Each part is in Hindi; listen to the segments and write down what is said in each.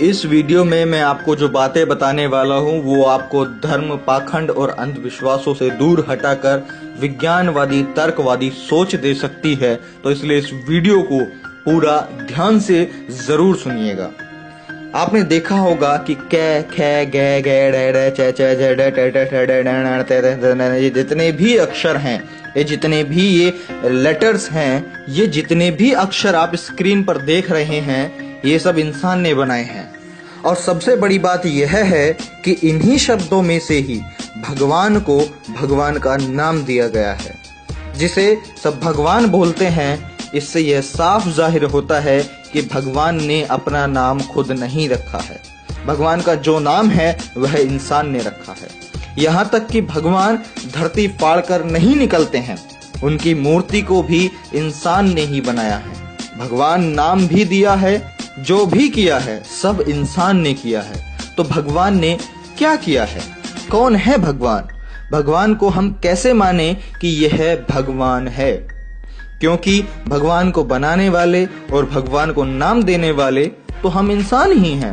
इस वीडियो में मैं आपको जो बातें बताने वाला हूँ वो आपको धर्म, पाखंड और अंधविश्वासों से दूर हटाकर विज्ञानवादी, तर्कवादी सोच दे सकती है। तो इसलिए इस वीडियो को पूरा ध्यान से जरूर सुनिएगा। आपने देखा होगा कि कै, खे, गे, गे, डे, डे, चे, चे, जे, डे, टे, टे, टे, डे, डे, टे, टे, टे, टे, ये जितने भी अक्षर हैं, ये जितने भी ये लेटर्स हैं, ये जितने भी अक्षर आप स्क्रीन पर देख रहे हैं, ये सब इंसान ने बनाए हैं। और सबसे बड़ी बात यह है कि इन्हीं शब्दों में से ही भगवान को भगवान का नाम दिया गया है, जिसे सब भगवान बोलते हैं। इससे यह साफ जाहिर होता है कि भगवान ने अपना नाम खुद नहीं रखा है। भगवान का जो नाम है वह इंसान ने रखा है। यहाँ तक कि भगवान धरती फाड़कर नहीं निकलते हैं, उनकी मूर्ति को भी इंसान ने ही बनाया है। भगवान नाम भी दिया है, जो भी किया है सब इंसान ने किया है। तो भगवान ने क्या किया है? कौन है भगवान? भगवान को हम कैसे माने कि यह भगवान है? क्योंकि भगवान को बनाने वाले और भगवान को नाम देने वाले तो हम इंसान ही हैं।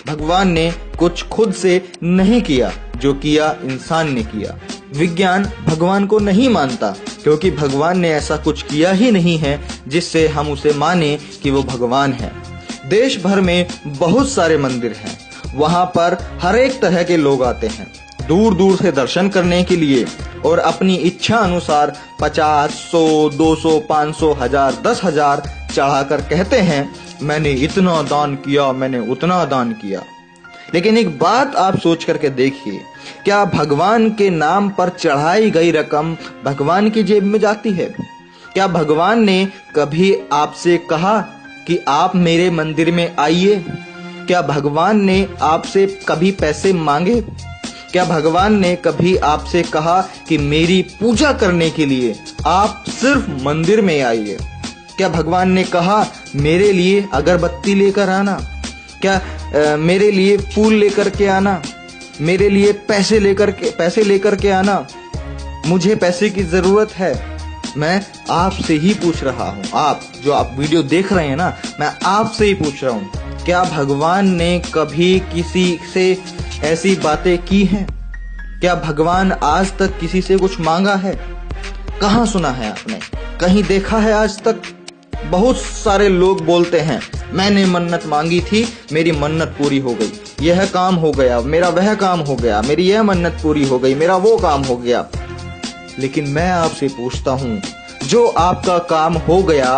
भगवान ने कुछ खुद से नहीं किया, जो किया इंसान ने किया। विज्ञान भगवान को नहीं मानता, क्योंकि भगवान ने ऐसा कुछ किया ही नहीं है जिससे हम उसे माने कि वो भगवान है। देश भर में बहुत सारे मंदिर हैं, वहां पर हर एक तरह के लोग आते हैं दूर दूर से दर्शन करने के लिए, और अपनी इच्छा अनुसार 50, 100, 200, 500, 1000, 10,000 चढ़ाकर कहते हैं मैंने इतना दान किया, मैंने उतना दान किया। लेकिन एक बात आप सोच करके देखिए, क्या भगवान के नाम पर चढ़ाई गई रकम भगवान की जेब में जाती है? क्या भगवान ने कभी आपसे कहा कि आप मेरे मंदिर में आइए? क्या भगवान ने आपसे कभी पैसे मांगे? क्या भगवान ने कभी आपसे कहा कि मेरी पूजा करने के लिए आप सिर्फ मंदिर में आइए? क्या भगवान ने कहा मेरे लिए अगरबत्ती लेकर आना? क्या मेरे लिए फूल लेकर के आना? मेरे लिए पैसे लेकर के आना? मुझे पैसे की जरूरत है। मैं आपसे ही पूछ रहा हूँ, आप जो आप वीडियो देख रहे हैं ना, मैं आपसे ही पूछ रहा हूँ, क्या भगवान ने कभी किसी से ऐसी बातें की हैं? क्या भगवान आज तक किसी से कुछ मांगा है? कहाँ सुना है आपने? कहीं देखा है आज तक? बहुत सारे लोग बोलते हैं मैंने मन्नत मांगी थी, मेरी मन्नत पूरी हो गई, यह काम हो गया, मेरा वह काम हो गया, मेरी यह मन्नत पूरी हो गई, मेरा वो काम हो गया। लेकिन मैं आपसे पूछता हूँ, जो आपका काम हो गया,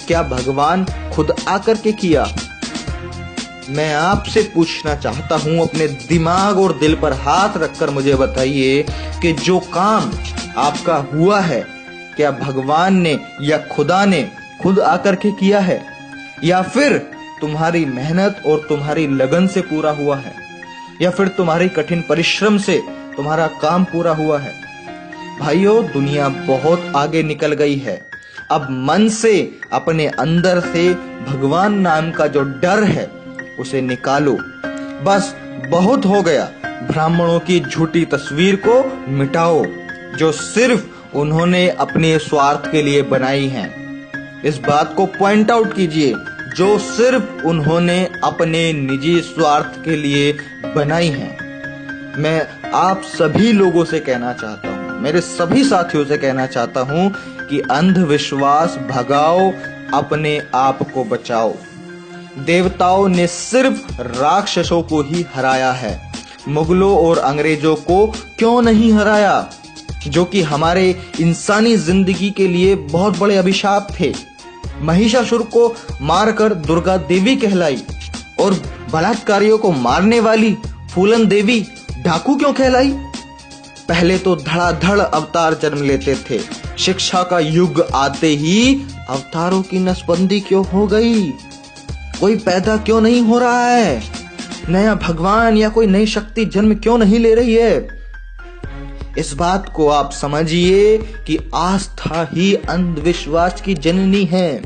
क्या भगवान खुद आकर के किया? मैं आपसे पूछना चाहता हूं, अपने दिमाग और दिल पर हाथ रखकर मुझे बताइए कि जो काम आपका हुआ है, क्या भगवान ने या खुदा ने खुद आकर के किया है, या फिर तुम्हारी मेहनत और तुम्हारी लगन से पूरा हुआ है, या फिर तुम्हारी कठिन परिश्रम से तुम्हारा काम पूरा हुआ है? भाइयों, दुनिया बहुत आगे निकल गई है। अब मन से, अपने अंदर से भगवान नाम का जो डर है उसे निकालो। बस बहुत हो गया। ब्राह्मणों की झूठी तस्वीर को मिटाओ, जो सिर्फ उन्होंने अपने स्वार्थ के लिए बनाई है। इस बात को पॉइंट आउट कीजिए, जो सिर्फ उन्होंने अपने निजी स्वार्थ के लिए बनाई है। मैं आप सभी लोगों से कहना चाहता हूँ, मेरे सभी साथियों से कहना चाहता हूँ कि अंधविश्वास भगाओ, अपने आप को बचाओ। देवताओं ने सिर्फ राक्षसों को ही हराया है, मुगलों और अंग्रेजों को क्यों नहीं हराया, जो कि हमारे इंसानी जिंदगी के लिए बहुत बड़े अभिशाप थे। महिषासुर को मारकर दुर्गा देवी कहलाई, और बलात्कारियों को मारने वाली फूलन देवी डाकू क्यों कहलाई? पहले तो धड़ाधड़ अवतार जन्म लेते थे, शिक्षा का युग आते ही अवतारों की नसबंदी क्यों हो गई? कोई पैदा क्यों नहीं हो रहा है? नया भगवान या कोई नई शक्ति जन्म क्यों नहीं ले रही है? इस बात को आप समझिए कि आस्था ही अंधविश्वास की जननी है।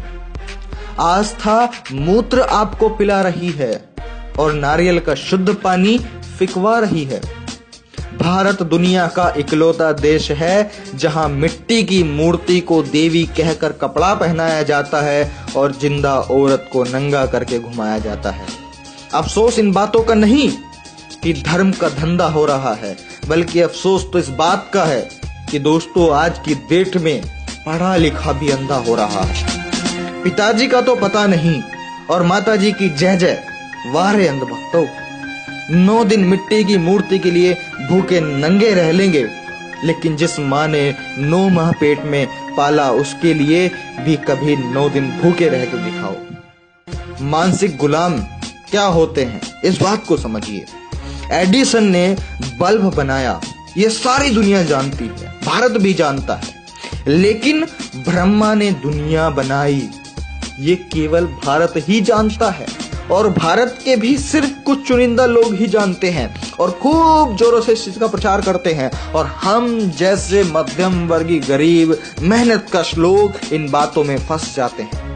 आस्था मूत्र आपको पिला रही है और नारियल का शुद्ध पानी फिकवा रही है। भारत दुनिया का इकलौता देश है जहां मिट्टी की मूर्ति को देवी कहकर कपड़ा पहनाया जाता है और जिंदा औरत को नंगा करके घुमाया जाता है। अफसोस इन बातों का नहीं कि धर्म का धंधा हो रहा है, बल्कि अफसोस तो इस बात का है कि दोस्तों आज की डेट में पढ़ा लिखा भी अंधा हो रहा है। पिताजी का तो पता नहीं और माताजी की जय जय, वारे अंधभक्तों। 9 दिन मिट्टी की मूर्ति के लिए भूखे नंगे रह लेंगे, लेकिन जिस माँ ने 9 माह पेट में पाला उसके लिए भी कभी 9 दिन भूखे रह के दिखाओ। मानसिक गुलाम क्या होते हैं इस बात को समझिए। एडिसन ने बल्ब बनाया, ये सारी दुनिया जानती है, भारत भी जानता है, लेकिन ब्रह्मा ने दुनिया बनाई ये केवल भारत ही जानता है, और भारत के भी सिर्फ कुछ चुनिंदा लोग ही जानते हैं और खूब जोरों से इसका प्रचार करते हैं, और हम जैसे मध्यम वर्गीय गरीब मेहनतकश लोग इन बातों में फंस जाते हैं।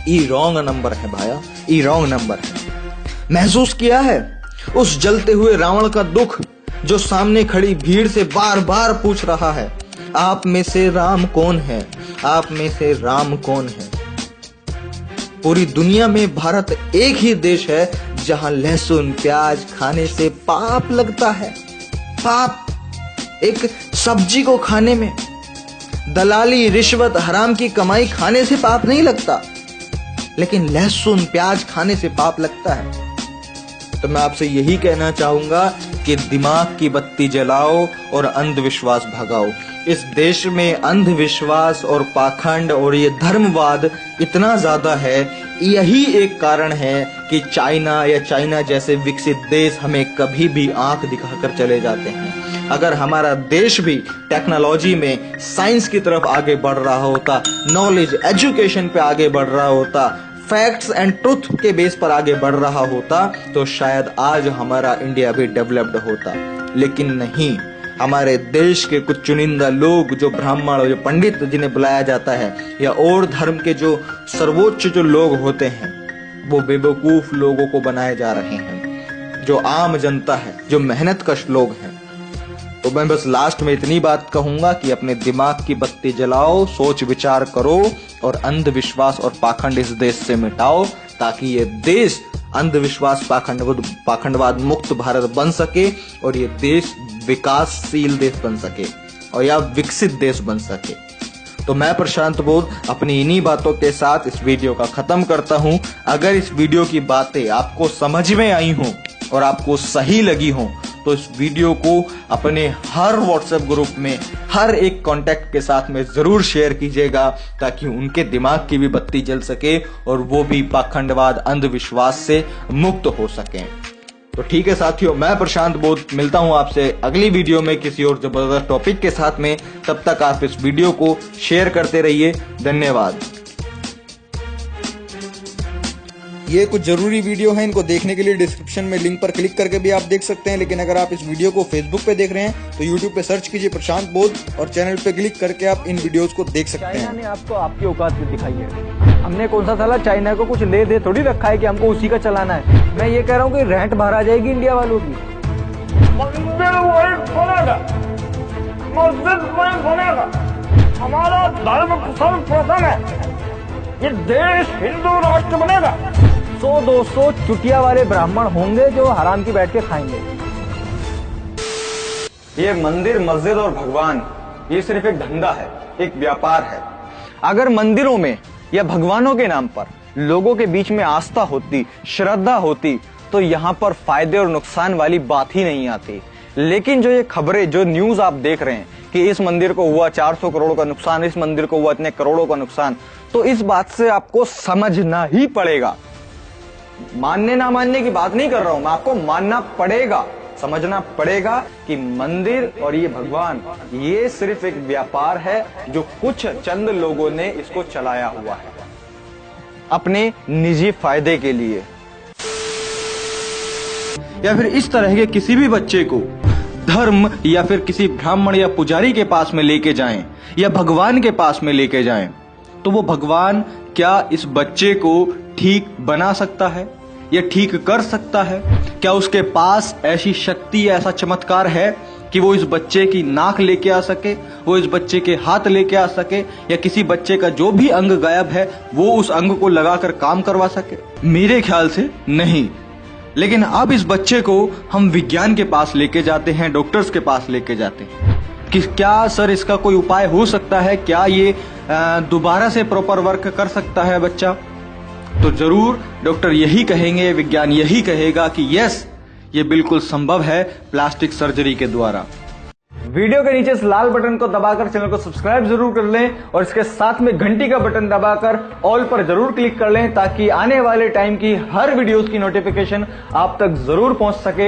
ई रॉन्ग नंबर है भाया, ई रॉन्ग नंबर है। महसूस किया है उस जलते हुए रावण का दुख जो सामने खड़ी भीड़ से बार बार पूछ रहा है, आप में से राम कौन है, आप में से राम कौन है। पूरी दुनिया में भारत एक ही देश है जहां लहसुन प्याज खाने से पाप लगता है। पाप एक सब्जी को खाने में, दलाली रिश्वत हराम की कमाई खाने से पाप नहीं लगता, लेकिन लहसुन प्याज खाने से पाप लगता है। तो मैं आपसे यही कहना चाहूंगा कि दिमाग की बत्ती जलाओ और अंधविश्वास भगाओ। इस देश में अंधविश्वास और पाखंड और ये धर्मवाद इतना ज्यादा है, यही एक कारण है कि चाइना जैसे विकसित देश हमें कभी भी आंख दिखाकर चले जाते हैं। अगर हमारा देश भी टेक्नोलॉजी में साइंस की तरफ आगे बढ़ रहा होता, नॉलेज एजुकेशन पे आगे बढ़ रहा होता, फैक्ट्स एंड ट्रुथ के बेस पर आगे बढ़ रहा होता, तो शायद आज हमारा इंडिया भी डेवलप्ड होता। लेकिन नहीं, हमारे देश के कुछ चुनिंदा लोग जो ब्राह्मण और जो पंडित जिन्हें बुलाया जाता है, या और धर्म के जो सर्वोच्च जो लोग होते हैं, वो बेवकूफ लोगों को बनाए जा रहे हैं। जो आम जनता है, जो मेहनतकश लोग हैं। तो मैं बस लास्ट में इतनी बात कहूंगा कि अपने दिमाग की बत्ती जलाओ, सोच विचार करो और अंधविश्वास और पाखंड इस देश से मिटाओ, ताकि ये देश अंधविश्वास पाखंडवाद मुक्त भारत बन सके और ये देश विकासशील देश बन सके और या विकसित देश बन सके। तो मैं प्रशांत बोध अपनी इन्हीं बातों के साथ इस वीडियो का खत्म करता हूं। अगर इस वीडियो की बातें आपको समझ में आई हों और आपको सही लगी हों, तो इस वीडियो को अपने हर व्हाट्सएप ग्रुप में हर एक कांटेक्ट के साथ में जरूर शेयर कीजिएगा, ताकि उनके दिमाग की भी बत्ती जल सके और वो भी पाखंडवाद अंधविश्वास से मुक्त हो सकें। तो ठीक है साथियों, मैं प्रशांत बोध मिलता हूं आपसे अगली वीडियो में किसी और जबरदस्त टॉपिक के साथ में। तब तक आप इस वीडियो को शेयर करते रहिए। धन्यवाद। ये कुछ जरूरी वीडियो है, इनको देखने के लिए डिस्क्रिप्शन में लिंक पर क्लिक करके भी आप देख सकते हैं। लेकिन अगर आप इस वीडियो को फेसबुक पे देख रहे हैं तो यूट्यूब पे सर्च कीजिए प्रशांत बोध और चैनल पे क्लिक करके आप इन वीडियोस को देख सकते हैं। चाइना ने आपको आपकी औकात भी दिखाई है। हमने कौन सा साला चाइना को कुछ ले दे थोड़ी रखा है कि हमको उसी का चलाना है। मैं ये कह रहा हूँ कि रेंट बाहर आ जाएगी इंडिया वालों की। मंदिर वही बनेगा, मस्जिद वही बनेगा, हमारा धर्म सर्वप्रथम है, ये देश हिंदू राष्ट्र बनेगा। 100-200 चुटिया वाले ब्राह्मण होंगे जो हराम की बैठ के खाएंगे। ये मंदिर मस्जिद और भगवान ये सिर्फ एक धंधा है, एक व्यापार है। अगर मंदिरों में या भगवानों के नाम पर लोगों के बीच में आस्था होती, श्रद्धा होती, तो यहाँ पर फायदे और नुकसान वाली बात ही नहीं आती। लेकिन जो ये खबरें, जो न्यूज आप देख रहे हैं कि इस मंदिर को हुआ 400 करोड़ का नुकसान, इस मंदिर को हुआ इतने करोड़ों का नुकसान, तो इस बात से आपको समझना ही पड़ेगा। मानने ना मानने की बात नहीं कर रहा हूं मैं, आपको मानना पड़ेगा, समझना पड़ेगा कि मंदिर और ये भगवान ये सिर्फ एक व्यापार है जो कुछ चंद लोगों ने इसको चलाया हुआ है अपने निजी फायदे के लिए। या फिर इस तरह के किसी भी बच्चे को धर्म या फिर किसी ब्राह्मण या पुजारी के पास में लेके जाएं या भगवान के पास में लेके जाएं, तो वो भगवान क्या इस बच्चे को ठीक बना सकता है या ठीक कर सकता है? क्या उसके पास ऐसी शक्ति या ऐसा चमत्कार है कि वो इस बच्चे की नाक लेके आ सके, वो इस बच्चे के हाथ लेके आ सके, या किसी बच्चे का जो भी अंग गायब है वो उस अंग को लगाकर काम करवा सके? मेरे ख्याल से नहीं। लेकिन अब इस बच्चे को हम विज्ञान के पास लेके जाते हैं, डॉक्टर्स के पास लेके जाते हैं कि क्या सर इसका कोई उपाय हो सकता है, क्या ये दोबारा से प्रॉपर वर्क कर सकता है बच्चा? तो जरूर डॉक्टर यही कहेंगे, विज्ञान यही कहेगा कि यस, ये बिल्कुल संभव है प्लास्टिक सर्जरी के द्वारा। वीडियो के नीचे इस लाल बटन को दबाकर चैनल को सब्सक्राइब जरूर कर लें और इसके साथ में घंटी का बटन दबाकर ऑल पर जरूर क्लिक कर लें ताकि आने वाले टाइम की हर वीडियोस की नोटिफिकेशन आप तक जरूर पहुंच सके।